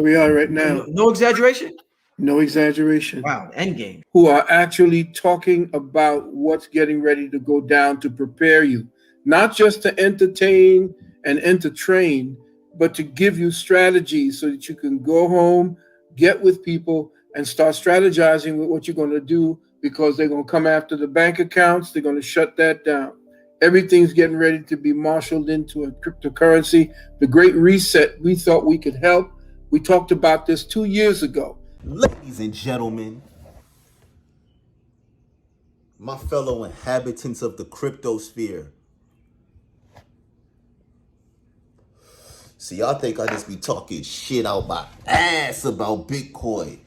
where we are right now. No exaggeration? No exaggeration. Wow, endgame. Who are actually talking about what's getting ready to go down to prepare you, not just to entertain and entertain, but to give you strategies so that you can go home, get with people, and start strategizing with what you're going to do, because they're going to come after the bank accounts. They're going to shut that down. Everything's getting ready to be marshaled into a cryptocurrency. The Great Reset, we thought we could help. We talked about this 2 years ago. Ladies and gentlemen, my fellow inhabitants of the cryptosphere. See, y'all think I just be talking shit out my ass about Bitcoin.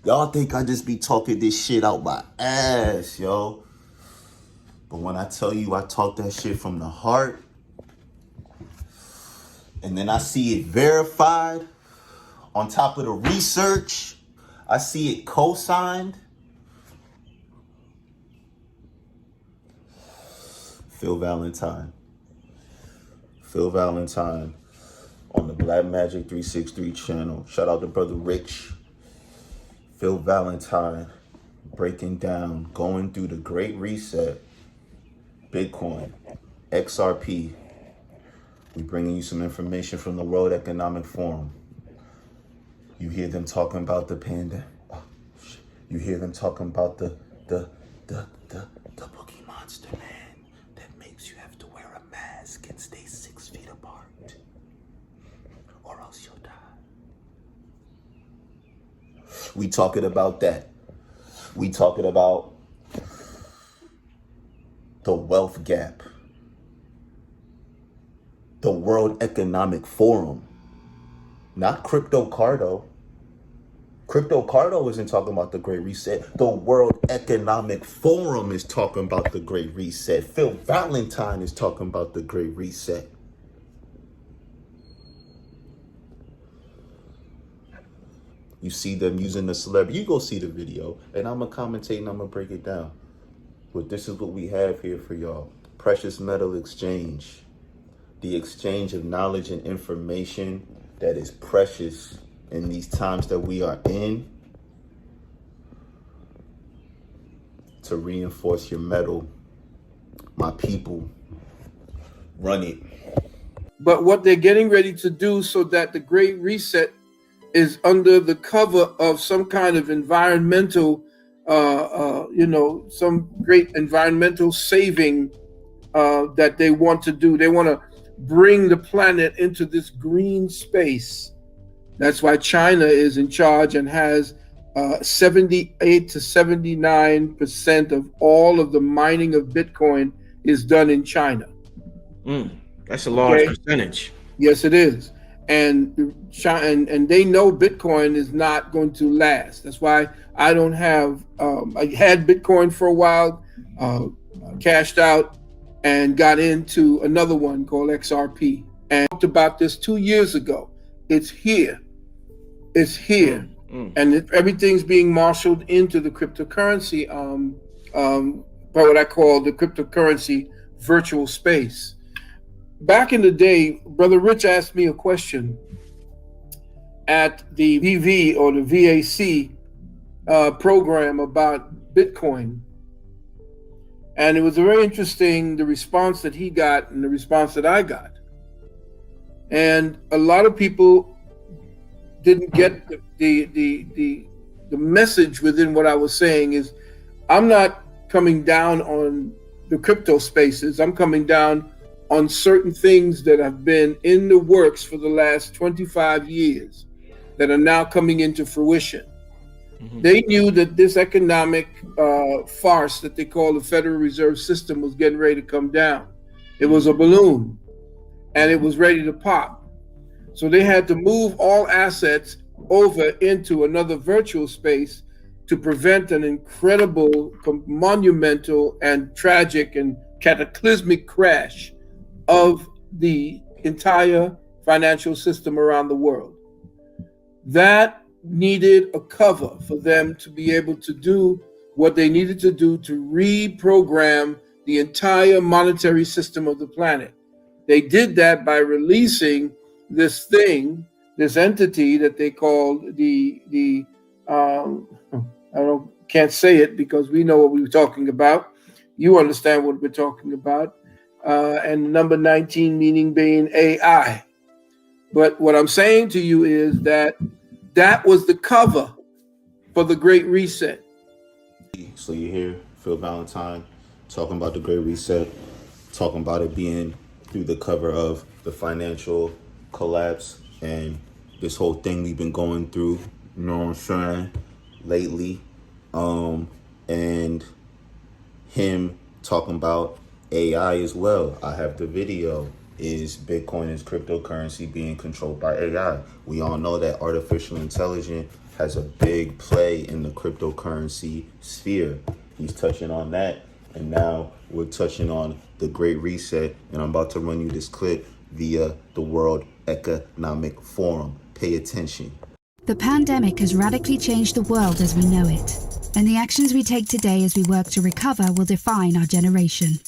Y'all think I just be talking this shit out my ass, yo. But when I tell you I talk that shit from the heart, and then I see it verified on top of the research, I see it co-signed. Phil Valentine on the Black Magic 363 channel. Shout out to Brother Rich. Phil Valentine breaking down, going through the Great Reset, Bitcoin, XRP. We bringing you some information from the World Economic Forum. You hear them talking about the pandemic. You hear them talking about the Boogie Monster Man that makes you have to wear a mask and stay 6 feet apart, or else you'll die. We talking about that. We talking about the wealth gap. The World Economic Forum. Not Crypto Cardo. Crypto Cardo isn't talking about the Great Reset. The World Economic Forum is talking about the Great Reset. Phil Valentine is talking about the Great Reset. You see them using the celebrity. You go see the video, and I'm going to commentate and I'm going to break it down. But this is what we have here for y'all. Precious metal exchange. The exchange of knowledge and information that is precious in these times that we are in, to reinforce your metal. My people, run it. But what they're getting ready to do, so that the Great Reset is under the cover of some kind of environmental, some great environmental saving that they want to do. They want to bring the planet into this green space. That's why China is in charge and has 78 to 79% of all of the mining of Bitcoin is done in China. That's a large percentage. Yes, it is. And they know Bitcoin is not going to last. That's why I don't have, I had Bitcoin for a while, cashed out and got into another one called XRP. And talked about this 2 years ago. It's here. It's here. And everything's being marshaled into the cryptocurrency, what I call the cryptocurrency virtual space. Back in the day, Brother Rich asked me a question at the VV or the VAC program about Bitcoin. And it was very interesting, the response that he got and the response that I got. And a lot of people didn't get the message within what I was saying. Is I'm not coming down on the crypto spaces. I'm coming down on certain things that have been in the works for the last 25 years that are now coming into fruition. They knew that this economic farce that they call the Federal Reserve System was getting ready to come down. It was a balloon and it was ready to pop. So they had to move all assets over into another virtual space to prevent an incredible, monumental, and tragic and cataclysmic crash of the entire financial system around the world. That needed a cover for them to be able to do what they needed to do to reprogram the entire monetary system of the planet. They did that by releasing this thing this entity that they called the can't say it because we know what we were talking about. You understand what we're talking about. And number 19 meaning being AI. But what I'm saying to you is that was the cover for the Great Reset. So you hear Phil Valentine talking about the Great Reset, talking about it being through the cover of the financial collapse and this whole thing we've been going through, you know what I'm saying, lately. And him talking about AI as well. I have the video. Is Bitcoin is cryptocurrency being controlled by AI? We all know that artificial intelligence has a big play in the cryptocurrency sphere. He's touching on that. And now we're touching on the Great Reset. And I'm about to run you this clip via the World Economic Forum. Pay attention. The pandemic has radically changed the world as we know it. And the actions we take today as we work to recover will define our generation.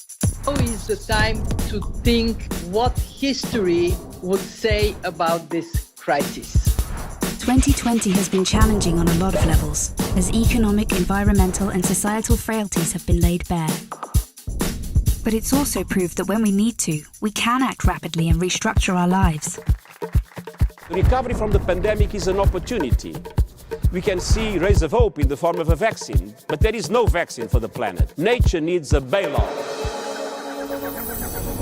Now is the time to think what history would say about this crisis. 2020 has been challenging on a lot of levels, as economic, environmental and societal frailties have been laid bare. But it's also proved that when we need to, we can act rapidly and restructure our lives. The recovery from the pandemic is an opportunity. We can see rays of hope in the form of a vaccine, but there is no vaccine for the planet. Nature needs a bailout.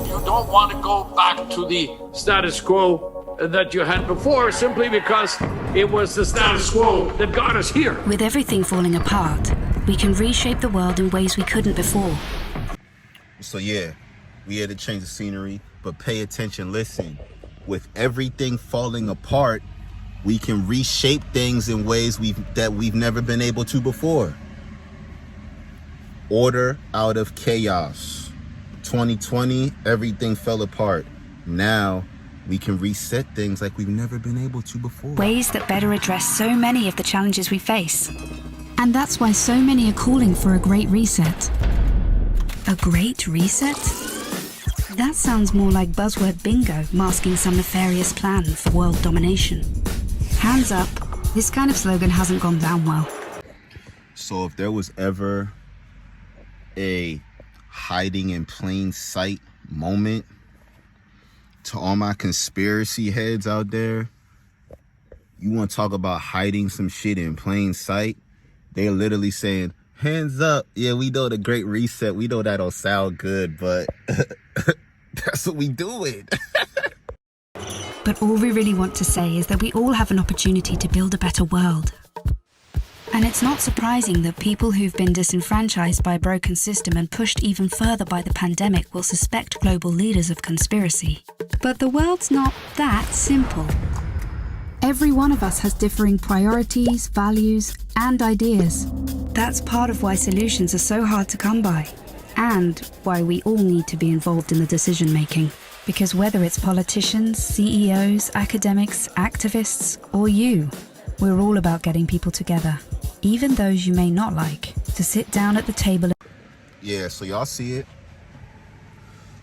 You don't want to go back to the status quo that you had before simply because it was the status quo that got us here. With everything falling apart, we can reshape the world in ways we couldn't before. So yeah, we had to change the scenery, but pay attention, listen. With everything falling apart, we can reshape things in ways that we've never been able to before. Order out of chaos. 2020, everything fell apart. Now, we can reset things like we've never been able to before. Ways that better address so many of the challenges we face. And that's why so many are calling for a great reset. A great reset? That sounds more like buzzword bingo masking some nefarious plan for world domination. Hands up, this kind of slogan hasn't gone down well. So if there was ever a hiding in plain sight moment, to all my conspiracy heads out there, you want to talk about hiding some shit in plain sight? They're literally saying, hands up. Yeah, we know the Great Reset. We know that don't sound good, but that's what we doing. But all we really want to say is that we all have an opportunity to build a better world. And it's not surprising that people who've been disenfranchised by a broken system and pushed even further by the pandemic will suspect global leaders of conspiracy. But the world's not that simple. Every one of us has differing priorities, values, and ideas. That's part of why solutions are so hard to come by, and why we all need to be involved in the decision making. Because whether it's politicians, CEOs, academics, activists, or you, we're all about getting people together, even those you may not like, to sit down at the table. Yeah, so y'all see it.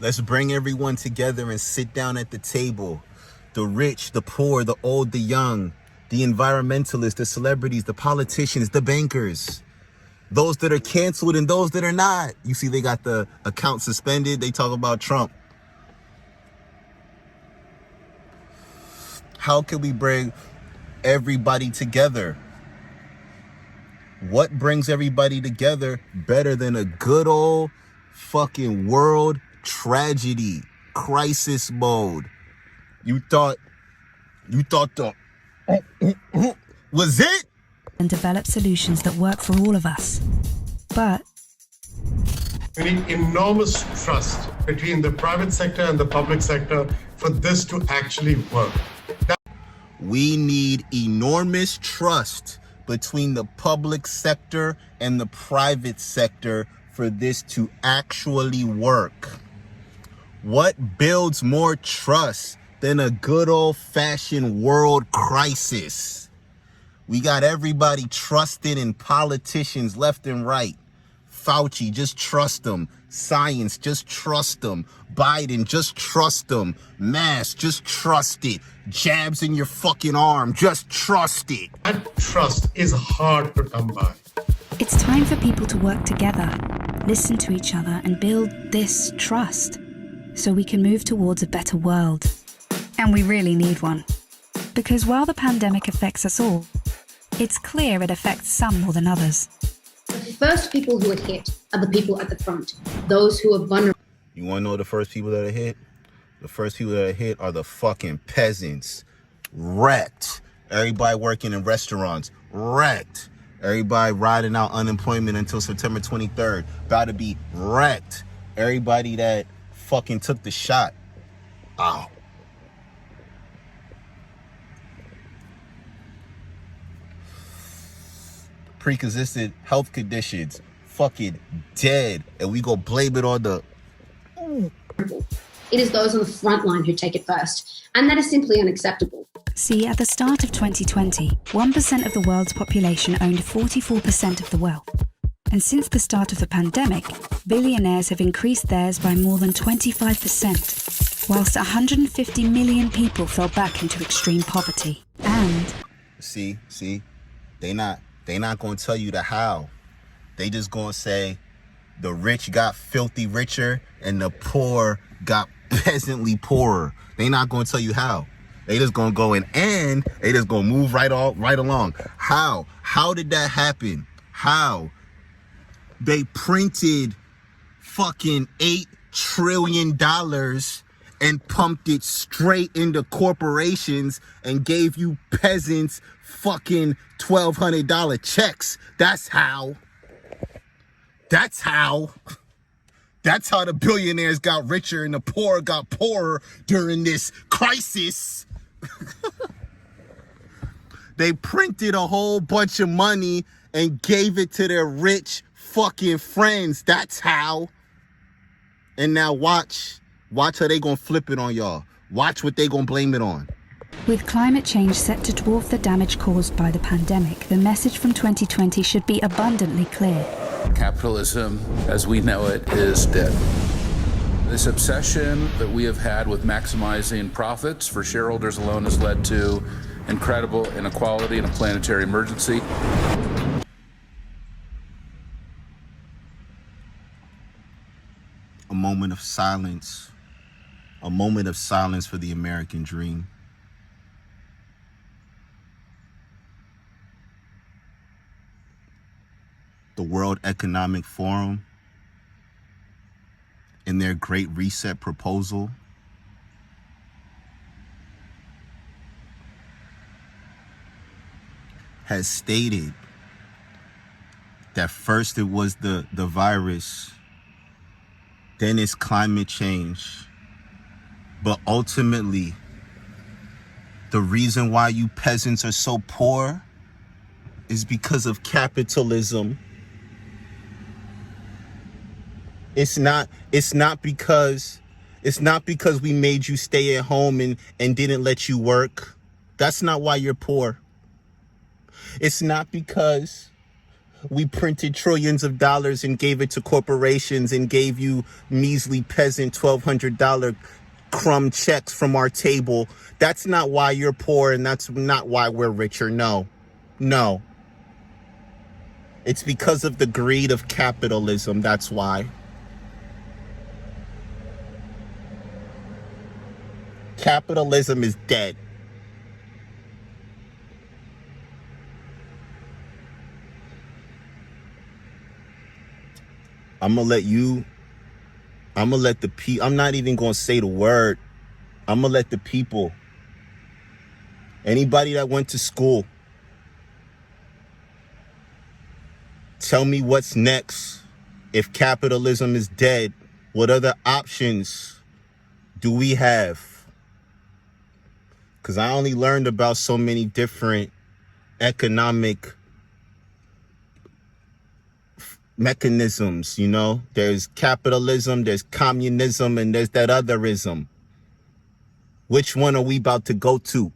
Let's bring everyone together and sit down at the table. The rich, the poor, the old, the young, the environmentalists, the celebrities, the politicians, the bankers, those that are canceled and those that are not. You see, they got the account suspended. They talk about Trump. How can we bring everybody together? What brings everybody together better than a good old fucking world tragedy, crisis mode? You thought the was it? And develop solutions that work for all of us. But we need enormous trust between the private sector and the public sector for this to actually work. We need enormous trust between the public sector and the private sector for this to actually work. What builds more trust than a good old-fashioned world crisis? We got everybody trusting in politicians left and right. Fauci, just trust them. Science, just trust them. Biden, just trust them. Mask, just trust it. Jabs in your fucking arm, just trust it. That trust is hard to come by. It's time for people to work together, listen to each other, and build this trust so we can move towards a better world. And we really need one. Because while the pandemic affects us all, it's clear it affects some more than others. The first people who are hit are the people at the front, those who are vulnerable. You want to know the first people that are hit? The first people that are hit are the fucking peasants. Wrecked. Everybody working in restaurants. Wrecked. Everybody riding out unemployment until September 23rd. About to be wrecked. Everybody that fucking took the shot. Ow. Pre-existing health conditions. Fucking dead. And we go blame it on the... It is those on the front line who take it first. And that is simply unacceptable. See, at the start of 2020, 1% of the world's population owned 44% of the wealth. And since the start of the pandemic, billionaires have increased theirs by more than 25%, whilst 150 million people fell back into extreme poverty. And... See, they not going to tell you the how. They just going to say the rich got filthy richer and the poor got peasantly poorer. They not going to tell you how. They just going to go in and they just going to move right along. How? How did that happen? How? They printed fucking $8 trillion and pumped it straight into corporations and gave you peasants fucking $1,200 checks. That's how. That's how the billionaires got richer and the poor got poorer during this crisis. They printed a whole bunch of money and gave it to their rich fucking friends. That's how. And now watch how they gonna flip it on y'all. Watch what they gonna blame it on. with climate change set to dwarf the damage caused by the pandemic, the message from 2020 should be abundantly clear. Capitalism, as we know it, is dead. This obsession that we have had with maximizing profits for shareholders alone has led to incredible inequality and a planetary emergency. A moment of silence. A moment of silence for the American dream. The World Economic Forum, in their Great Reset proposal, has stated that first it was the virus, then it's climate change. But ultimately, the reason why you peasants are so poor is because of capitalism. It's not because we made you stay at home and didn't let you work. That's not why you're poor. It's not because we printed trillions of dollars and gave it to corporations and gave you measly peasant $1,200 crumb checks from our table. That's not why you're poor, and that's not why we're richer. No. It's because of the greed of capitalism. That's why. Capitalism is dead. I'm not even going to say the word. I'm going to let the people, anybody that went to school, tell me what's next. If capitalism is dead, what other options do we have? Because I only learned about so many different economic mechanisms, you know? There's capitalism, there's communism, and there's that otherism. Which one are we about to go to?